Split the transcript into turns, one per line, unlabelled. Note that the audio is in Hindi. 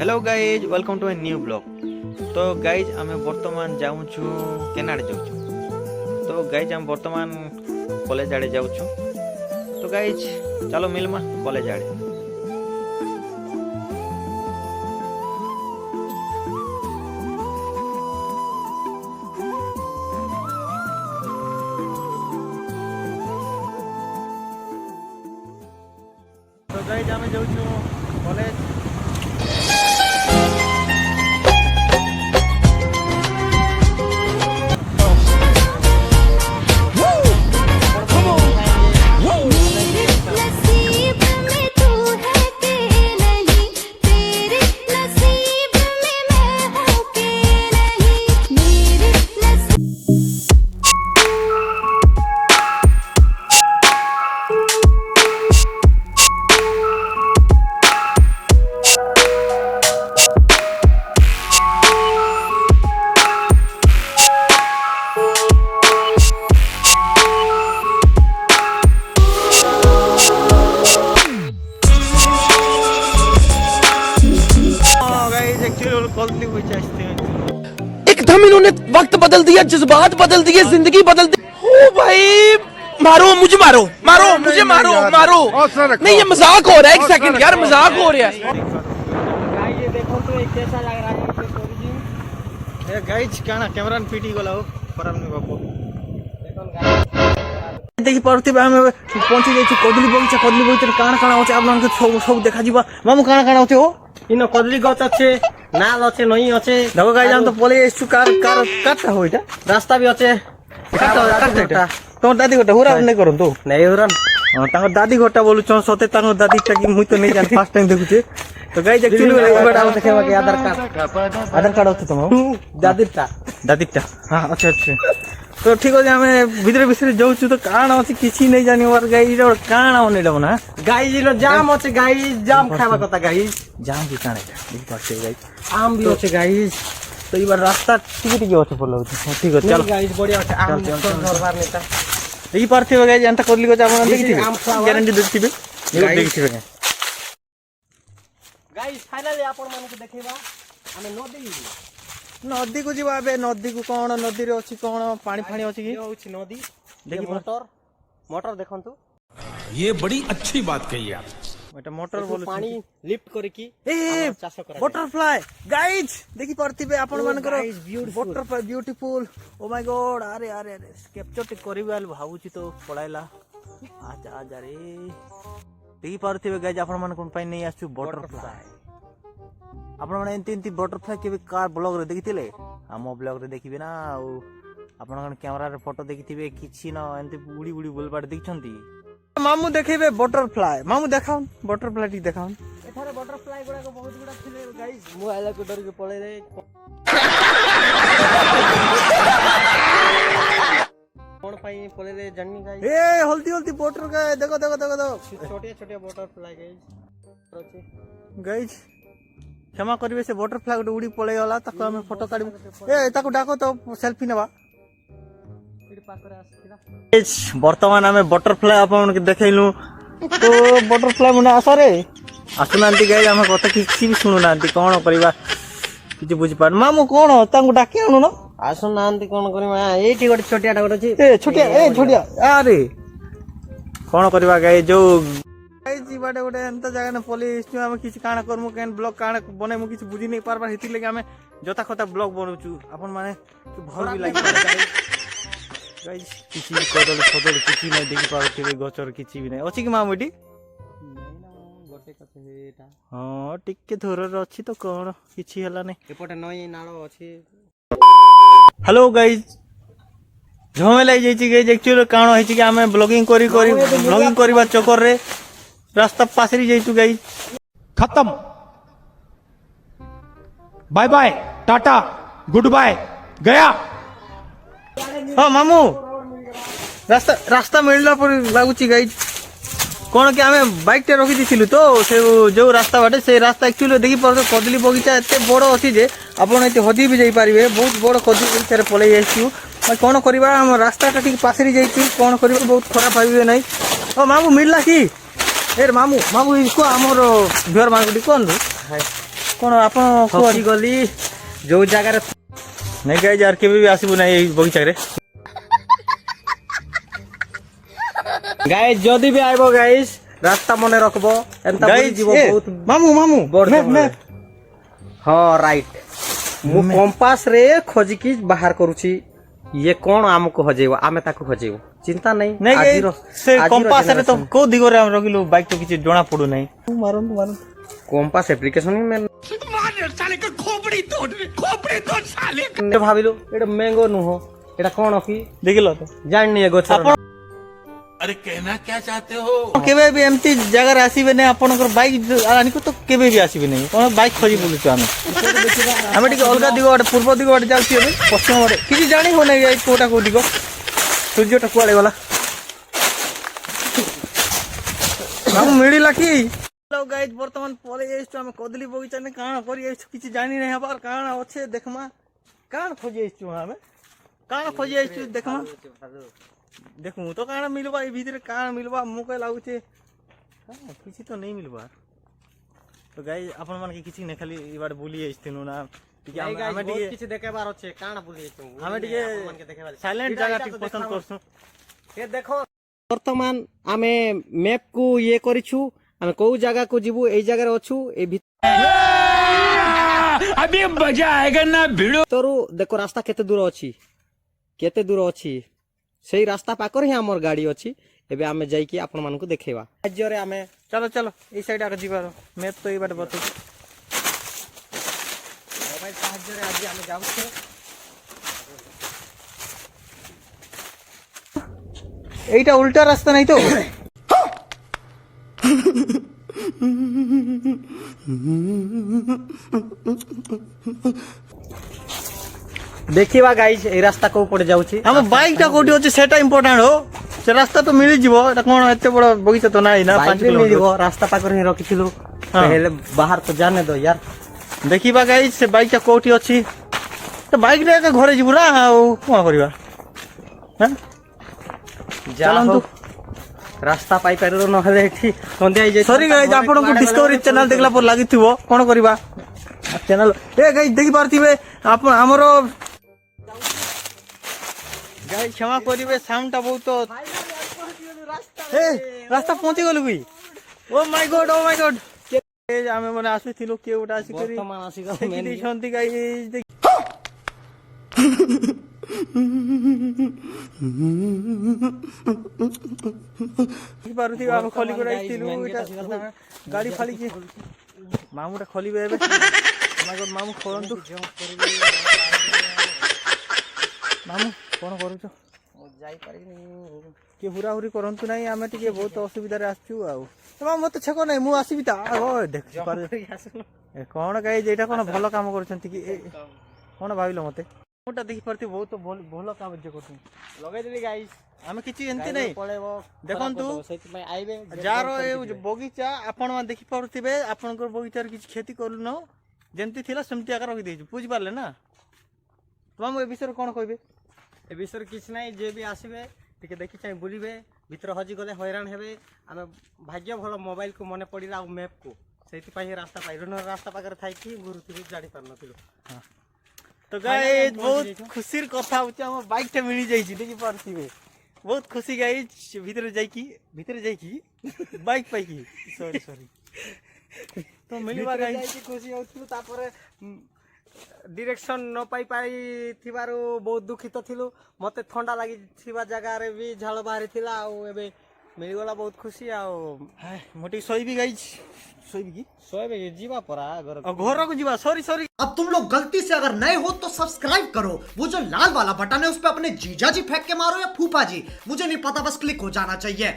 Hello guys welcome to a new blog. तो गाइज आम बर्तमान जाऊँ केनाड़े जाऊँ। तो गाइज आम बर्तमान कॉलेज आड़े जाऊँ। तो गाइज चलो मिलमा कॉलेज आड़े। तो गाइज आम जाऊँ कॉलेज।
एकदम इन्होंने वक्त बदल दिया, जज्बात बदल दिए, जिंदगी बदल दी। ओ भाई मारो मुझे, मारो मारो मुझे, मारो मारो। नहीं ये मजाक हो रहा है, एक सेकंड यार, मजाक हो रहा है।
ये देखो तो एक कैसा लग रहा है ओरिजिन।
ए गाइज काना कैमरा पीटी गला हो खराब नहीं बापू।
देखि पारथिबे हम पहुंची जाई कदली बगीचा काना काना होचे आप मान के सब देखा जीवा। मामू काना काना होचे हो इन कदली गछ আছে नाल আছে नई আছে। देखो गाइस हम तो पले एसु कार काटता हो এটা रास्ता भी আছে काटता तो दादी गोटा हुरा नहीं करन तो नहीं हुरन तांगर दादी गोटा बोलु छ सते तांगर दादी टा की मुई तो नहीं जान फर्स्ट टाइम देखुचे। तो गाइस एक्चुअली बेटा हम देखेबा के आधार कार्ड होते तुम दादी टा हां अच्छा अच्छा। तो ठीक है हमें भीतर भीतर जाऊँ तो काण अच्छे किसी नहीं जानी और गाई काण ना गाई जाम अच्छे गाई जाम खावा कथा गाई जाम की काण गाई आम भी अच्छे गाई। तो ये बार रास्ता टिके टिके अच्छे पड़ल ठीक है चलो गाई बढ़िया अच्छे आम दरबार नेता देखि पारथिबे गाई एंता करली को आपण देखिथिबे ग्यारंटी देखिथिबे देखिथिबे गाई फाइनली आपण मानक देखैबा हमें नदी नदी को जीवा बे नदी को कौन नदी रे अछि कौन पानी फानी अछि की होछि नदी देखि मोटर देखंतु।
ये बड़ी अच्छी बात कही आप।
एटा मोटर बोलु पानी लिफ्ट करे की ए बटरफ्लाई गाइस देखि परथिबे आपण मान करो butterfly beautiful. Oh my God अरे अरे अरे कैप्चर टे करिवाल भाबुची तो पळाइला आजा आजा रे देखि परथिबे गाइस आपण मान कोन पाई नहीं आछु बटरफ्लाई। आपण माने एंती एंती बटरफ्लाई के कार ब्लॉग रे देखिथिले हम ब्लॉग रे देखिबे ना आपण कन कैमरा रे फोटो देखिथिबे किछि न एंती उड़ी उड़ी बोलबाड देखछंती। मामू देखेबे बटरफ्लाई मामू देखाउन बटरफ्लाई टी देखाउन एथारे बटरफ्लाई गुडा को बहुत गुडा थिले गाइस मु आइला को डर के पळे रे कोन पाई पळे रे जन्नी गाइस ए हल्दी हल्दी बटर का देखो देखो देखो देखो छोटे छोटे बटरफ्लाई गाइस गाइस क्षमा करिवे से बटरफ्लाई गोटे उड़ी पळे गला ताको हम फोटो काढबे ए ताको डाको तो सेल्फी नेबा इडी पाखरे आसीला। वर्तमान हमें बटरफ्लाई आपन के देखैलु तो बटरफ्लाई मुना आसरे आसुनांती गाइस हम कथा किछि भी सुनुनांती कोन करबा किछि बुझि पार। मामू कोन तांको डाके आनु न आसुनांती कोन करबा एठी गोटे छोटियाटा गोटे अछि ए छोटिया अरे कोन करबा गाइस जो गाइस बाटे गोटे एंता जगह ने पुलिस हम किछि काना करमु केन ब्लॉग काना बने मु किछि बुझि नहीं पारबा हेति लेके हमें जता खता ब्लॉग बनउचु आपन माने भर भी लागी गाइस किछि कदल फदल किछि नहीं देखि पाउथिबे गचर किछि भी नहीं अछि कि मामुटी नहीं ना गोटे कथे हेटा हां टिके धरर अछि तो कोन किछि हला नै एपटे नई नाळो अछि। हेलो गाइस झमेला जाई छी गाइस एक्चुअली कानो है कि हमें ब्लॉगिंग ब्लॉगिंग करबा चक्कर रे रास्ता पासरी जाइतु गाइस
खत्म, bye bye tata good bye गया।
हाँ मामू रास्ता मिलला पर लागुची गाइस कोन के हमें बाइक टे रखि दिथिलु तो से जो रास्ता बाटे से रास्ता एक्चुअली देखि पर कदली बगीचा एते बड़ अछि जे आपण एते हदी भी जाई पारिबे बहुत बड़ कदली बगीचा रे पळे आइछु कोन करबा हम रास्ता टा ठीक पासरी जाइछु कोन करबा बहुत खराब भाबिबे नै। ओ मामू मिलला की ए मामू इसको हमर घर मांगडी कोन रे କଣ ଆପଣ
ଠକି ଗଲି ଯୋଉ ଜାଗାରେ
ନାଇଁ ଗାଇଜ ଆର କେବେ ବି ଆସିବୁ ନାହିଁ ଏଇ ବଗିଚାରେ।
ଗାଇସ୍ ଯଦି ବି ଆଇବ ଗାଇସ୍ ରାସ୍ତା ମନେ ରଖବ ଏନ୍ତା ବୁଲି ଯିବ ବହୁତ
ମାମୁ
ବଡ ଜଙ୍ଗଲ। ହଁ ରାଇଟ୍ ମୁଁ କମ୍ପାସ ରେ ଖୋଜିକି ବାହାର କରୁଛି। ଇଏ କଣ ଆମକୁ ହଜେଇବ ଆମେ ତାକୁ ହଜେଇବ ଚିନ୍ତା ନାହିଁ।
ନାଇଁ
ଆଜିର
ସେ
ଆଜିର
କମ୍ପାସ ରେ ତ
generation।
କୋଉ ଦିଗରେ ଆମେ ରଖିଲୁ ବାଇକ୍ ତ କିଛି ଜଣା ପଡୁନାହିଁ। ମାରନ୍ତୁ
କମ୍ପାସ ଆପ୍ଲିକେସନ ଭାବିଲୁ ଏଇଟା ମ୍ୟାଙ୍ଗୋ ନୁହଁ ଏଇଟା କଣ କି
ଦେଖିଲ ତ
ଜାଣିନି ଏ ଗଛ
କେବେ ବି ଏମିତି ଜାଗାରେ ଆସିବେ ନାହିଁ। ଆପଣଙ୍କର ବାଇକ୍ ଆଣିକୁ ତ କେବେ ବି ଆସିବେ ନାହିଁ। କଣ ବାଇକ୍ ଖୋଜି ବୁଲୁଛୁ ଆମେ ଟିକେ ଅଲଗା ଦିଗ ଗୋଟେ ପୂର୍ବ ଦିଗ ଗୋଟେ ଯାଉଛୁ ଏବେ ପଶ୍ଚିମ ଗୋଟେ କିଛି ଜାଣି ହଉନାହିଁ ଏଇ କୋଉଟା କୋଉ ଦିଗ ସୂର୍ଯ୍ୟଟା କୁଆଡେ ଗଲା ମିଳିଲା କି ଗାଇଜ ବର୍ତ୍ତମାନ ପଳେଇ ଯାଇଛୁ ଆମେ କଦଳୀ ବଗିଚାରେ କାଣା କରି ଯାଇଛୁ କିଛି ଜାଣି ନାହିଁ ହବାର କାଣା ଅଛେ ଦେଖମା କାଣା ଖୋଜି ଯାଇଛୁ ଆମେ କାଣା ଖୋଜି ଯାଇଛୁ ଦେଖମା ଦେଖୁ ତ କାଣା ମିଲବା ଏ ଭିତରେ କାଣା ମିଲବା ମୁଁ କହ ଲାଗୁଛେ କିଛି ତ ନେଇ ମିଲବା ତ ଗାଇ ଆପଣ ମାନେ କିଛି ନାଇଁ ଖାଲି ଏବାଟେ ବୁଲି ଯାଇଥିନୁ ନା ଟିକେ ଆମେ ଟିକେ
କିଛି ଦେଖେଇବାର ଅଛି କାଣା ବୁଲି
ଆମେ ଟିକେ ସାଇଲେଣ୍ଟ ଜାଗା ଟିକେ ପସନ୍ଦ କରଛୁ
ଏ ଦେଖ ବର୍ତ୍ତମାନ ଆମେ ମ୍ୟାପ୍ କୁ ଇଏ କରିଛୁ ଆମେ କୋଉ ଜାଗାକୁ ଯିବୁ ଏଇ ଜାଗାରେ ଅଛୁ ଏ ଭିତରୁ ଦେଖ ରାସ୍ତା କେତେ ଦୂର ଅଛି ସେଇ ରାସ୍ତା ପାଖରେ ହିଁ ଆମର ଗାଡି ଅଛି। ଏବେ ଆମେ ଯାଇକି ଆପଣ ମାନଙ୍କୁ ଦେଖେଇବା ରାଜ୍ୟରେ ଆମେ
ଚାଲ ଏଇ ସାଇଡ୍ ଆଗ ଯିବାର ମ୍ୟାପ୍ ତ ଏଇ ବାଟେ ବତଉଛି
ମୋବାଇଲ ସାହାଯ୍ୟରେ ଆଜି ଆମେ ଯାଉଛୁ।
এইটা উল্টা রাস্তা নাই তো
ଦେଖିବା ଗାଇସ୍ ଏଇ ରାସ୍ତା କୋଉ ପଟେ ଯାଉଛି
ଆମ ବାଇକ୍ ଟା କୋଉଠି ଅଛି ସେଟା ইম্পর্টান্ট हो ସେ ରାସ୍ତା ତ ମିଳିଯିବ ଏଟା କଣ ଏତେ ବଡ ବଗିଚା ତ ନାହିଁ ନା 5
ବାଇକ୍
କିଲୋମିଟର
ମିଳିବ ରାସ୍ତା ପାଖରେ ହିଁ ରଖିଥିଲୁ ହେଲେ ବାହାର ତ ଜାନେ ତ ୟାର
ଦେଖିବା ଗାଇ ସେ ବାଇକ୍ ଟା କୋଉଠି ଅଛି ତ ବାଇକ୍ ଟା ଏକା ଘରେ ଯିବୁ ନା ଆଉ କଣ କରିବା ହଁ
ଚାଲନ୍ତୁ ରାସ୍ତା ପାଇପାରିଲୁ ନହେଲେ ଏଠି ସନ୍ଧ୍ୟା ହେଇଯାଇ
ସରି ଗାଇଜ ଆପଣଙ୍କୁ ଡିସ୍କଭରି ଚ୍ୟାନେଲ ଦେଖିଲା ପରେ ଲାଗିଥିବ କଣ କରିବା ଚ୍ୟାନେଲ ଏ ଗାଇଜ ଦେଖି ପାରୁଥିବେ ଆପଣ ଆମର ଗାଇଜ କ୍ଷମା କରିବେ ସାଉଣ୍ଡ ଟା ବହୁତ ରାସ୍ତା ପହଞ୍ଚି ଗଲୁ କି ଓ ମାଇ ଗଡ ଆମେ ମାନେ ଆସୁଥିଲୁ କିଏ ଗୋଟେ ଆସିକରି
ବର୍ତ୍ତମାନ ଆସିଗଲା
ଦେଖି ଦେଇଛନ୍ତି ଗାଇଜ ପାରୁଥିବେ ଆମେ ଖୋଲି କରି ଆସିଥିଲୁ ଗାଡି ଫାଳିକି ମାମୁଟା ଖୋଲିବେ ଏବେ ମାମୁ ଖୋଲନ୍ତୁ ମାମୁ କଣ କରୁଛ
ଯାଇପାରିନି
କିଏ ହୁରା ହୁରି କରନ୍ତୁ ନାହିଁ ଆମେ ଟିକେ ବହୁତ ଅସୁବିଧାରେ ଆସିଛୁ ଆଉ ମତେ ଛେକ ନାହିଁ ମୁଁ ଆସିବି ତା ଦେଖିପାରୁ କଣ ଗାଇ ଏଇଟା କଣ ଭଲ କାମ କରୁଛନ୍ତି କି କଣ ଭାବିଲ ମତେ ମୁଁଟା ଦେଖିପାରୁଥିବେ ବହୁତ ଭଲ କାର୍ଯ୍ୟ କରୁଛନ୍ତି
ଲଗେଇଦେଲି ଗାଇସ୍
ଆମେ କିଛି ଏମିତି ନାହିଁ
ପଳେଇବ
ଦେଖନ୍ତୁ
ସେଇଥିପାଇଁ ଆଇବେ
ଯାହାର ଏ ବଗିଚା ଆପଣ ମାନେ ଦେଖିପାରୁଥିବେ ଆପଣଙ୍କର ବଗିଚାରେ କିଛି କ୍ଷତି କରୁନ ଯେମିତି ଥିଲା ସେମିତି ଆକାର ରଖିଦେଇଛୁ ବୁଝିପାରିଲେ ନା ତୁମ ଏ ବିଷୟରେ କଣ କହିବେ
ଏ ବିଷୟରେ କିଛି ନାହିଁ ଯିଏ ବି ଆସିବେ ଟିକେ ଦେଖି ଚାହିଁ ବୁଲିବେ ଭିତରେ ହଜିଗଲେ ହଇରାଣ ହେବେ ଆମେ ଭାଗ୍ୟ ଭଲ ମୋବାଇଲକୁ ମନେ ପଡ଼ିଲା ଆଉ ମ୍ୟାପକୁ ସେଇଥିପାଇଁ ରାସ୍ତା ପାଇଲୁ ରାସ୍ତା ପାଖରେ ଥାଇକି ଘୁରୁଥିଲୁ ଜାଣିପାରୁନଥିଲୁ
ତ ଗାଇଜ ବହୁତ ଖୁସିର କଥା ହଉଛି ଆମ ବାଇକ୍ ଟା ମିଳିଯାଇଛି ଦେଖିପାରୁଥିବେ ବହୁତ ଖୁସି ଗାଇଜ ଭିତରେ ଯାଇକି ବାଇକ୍ ପାଇକି ସରି ତ ମିଳିବା
ଯାଇକି ଖୁସି ହଉଥିଲୁ ତାପରେ ଡିରେକ୍ସନ ନ ପାଇ ପାରିଥିବାରୁ ବହୁତ ଦୁଃଖିତ ଥିଲୁ ମତେ ଥଣ୍ଡା ଲାଗିଥିବା ଜାଗାରେ ବି ଝାଳ ବାହାରିଥିଲା ଆଉ ଏବେ ମିଳିଗଲା ବହୁତ ଖୁସି ଆଉ
ମୁଁ ଟିକେ ଶୋଇବି ଗାଇଜ ଶୋଇବି କି
ଶୋଇବେ ଯିବା ପରା
ଘରକୁ ଯିବା ସରି
अब तुम लोग गलती से अगर नए हो तो सब्सक्राइब करो वो जो लाल वाला बटन है उस पर अपने जीजा जी फेंक के मारो या फूफा जी मुझे नहीं पता बस क्लिक हो जाना चाहिए।